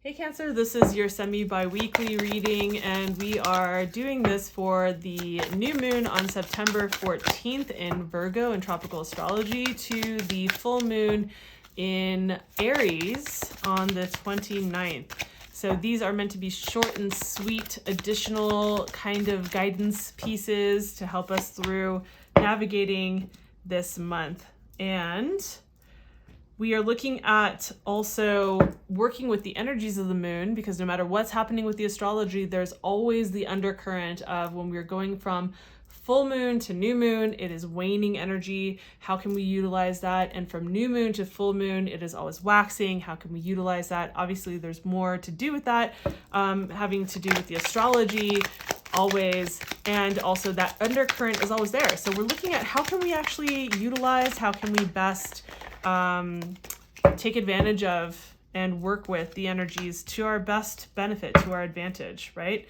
Hey Cancer, this is your semi-biweekly reading, and we are doing this for the new moon on September 14th in Virgo in tropical astrology to the full moon in Aries on the 29th. So these are meant to be short and sweet, additional kind of guidance pieces to help us through navigating this month. And we are looking at also working with the energies of the moon, because no matter what's happening with the astrology, there's always the undercurrent of when we're going from full moon to new moon, it is waning energy. How can we utilize that? And from new moon to full moon, it is always waxing. How can we utilize that? Obviously, there's more to do with that, having to do with the astrology always, and also that undercurrent is always there. So we're looking at how can we actually utilize, how can we best take advantage of and work with the energies to our best benefit, to our advantage, right?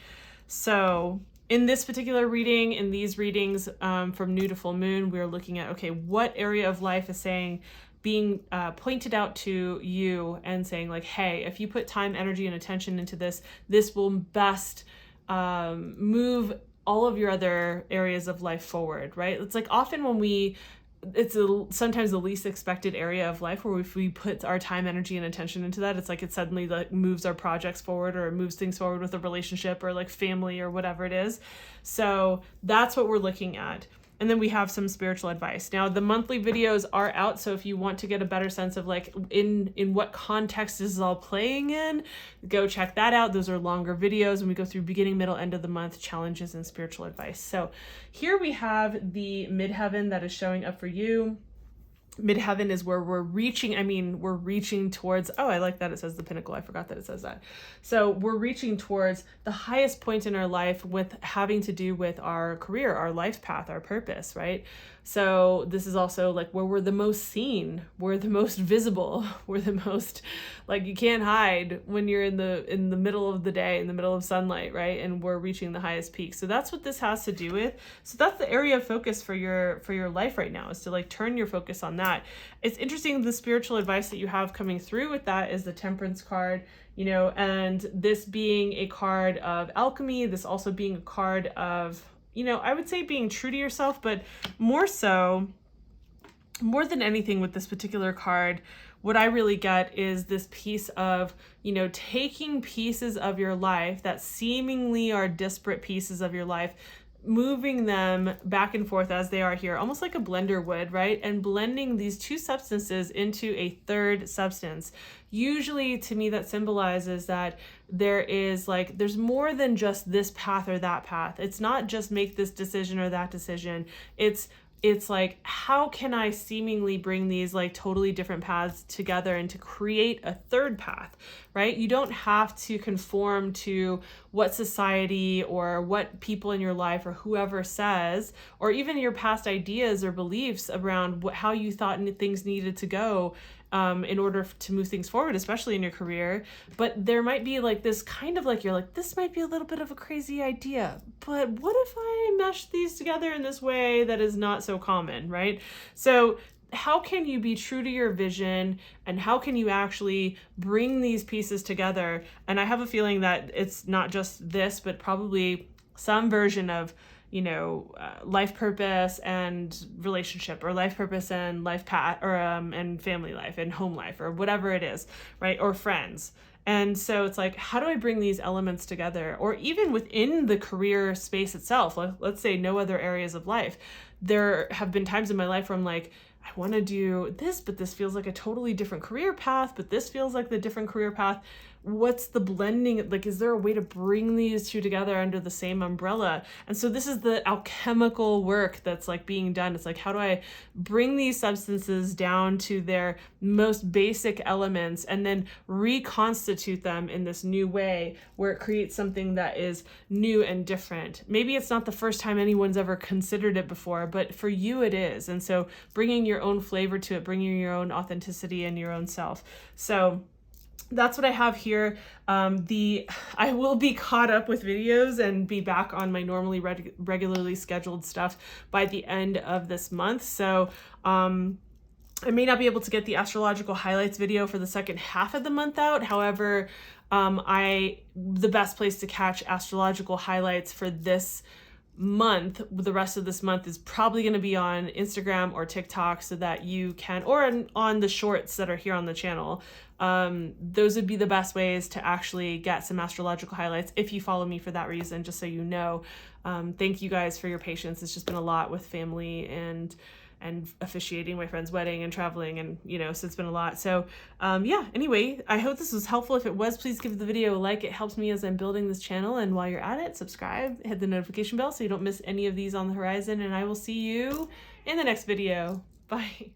So in this particular reading, in these readings from new to full moon, we're looking at, okay, what area of life is being pointed out to you and saying like, hey, if you put time, energy, and attention into this, this will best move all of your other areas of life forward, right? It's like often when it's sometimes the least expected area of life where if we put our time, energy, and attention into that, it's like it suddenly like moves our projects forward or moves things forward with a relationship or like family or whatever it is. So that's what we're looking at. And then we have some spiritual advice. Now the monthly videos are out, so if you want to get a better sense of like in what context this is all playing in, go check that out. Those are longer videos and we go through beginning, middle, end of the month challenges and spiritual advice. So here we have the midheaven that is showing up for you. Midheaven is where we're reaching towards, oh, I like that it says the pinnacle. I forgot that it says that. So we're reaching towards the highest point in our life with having to do with our career, our life path, our purpose, right? So this is also like where we're the most seen, we're the most visible, we're the most, like you can't hide when you're in the middle of the day, in the middle of sunlight, right? And we're reaching the highest peak. So that's what this has to do with. So that's the area of focus for your life right now, is to like turn your focus on that. It's interesting, the spiritual advice that you have coming through with that is the Temperance card, and this being a card of alchemy, this also being a card of, I would say being true to yourself, but more than anything with this particular card, what I really get is this piece of, taking pieces of your life that seemingly are disparate pieces of your life, moving them back and forth as they are here, almost like a blender would, right? And blending these two substances into a third substance. Usually to me that symbolizes that there's more than just this path or that path. It's not just make this decision or that decision. It's like, how can I seemingly bring these like totally different paths together and to create a third path, right? You don't have to conform to what society or what people in your life or whoever says, or even your past ideas or beliefs around how you thought things needed to go in order to move things forward, especially in your career. But there might be like this kind of like, you're like, this might be a little bit of a crazy idea, but what if I mesh these together in this way that is not so common, right? So how can you be true to your vision, and how can you actually bring these pieces together? And I have a feeling that it's not just this, but probably some version of life purpose and relationship, or life purpose and life path, or and family life and home life, or whatever it is, right? Or friends. And so it's like, how do I bring these elements together? Or even within the career space itself, let's say no other areas of life. There have been times in my life where I'm like, I want to do this, but this feels like a totally different career path, but this feels like the different career path. What's the blending? Like, is there a way to bring these two together under the same umbrella? And so this is the alchemical work that's like being done. It's like, how do I bring these substances down to their most basic elements and then reconstitute them in this new way where it creates something that is new and different? Maybe it's not the first time anyone's ever considered it before, but for you it is. And so bringing your own flavor to it, bringing your own authenticity and your own self. So that's what I have here. I will be caught up with videos and be back on my normally regularly scheduled stuff by the end of this month. So I may not be able to get the astrological highlights video for the second half of the month out. However, The best place to catch astrological highlights for this month, the rest of this month, is probably going to be on Instagram or TikTok, so that you can, or on the shorts that are here on the channel. Those would be the best ways to actually get some astrological highlights if you follow me for that reason, just so you know. Thank you guys for your patience. It's just been a lot with family and officiating my friend's wedding and traveling, and so it's been a lot. So yeah, anyway, I hope this was helpful. If it was, please give the video a like. It helps me as I'm building this channel. And while you're at it, subscribe, hit the notification bell so you don't miss any of these on the horizon, and I will see you in the next video. Bye.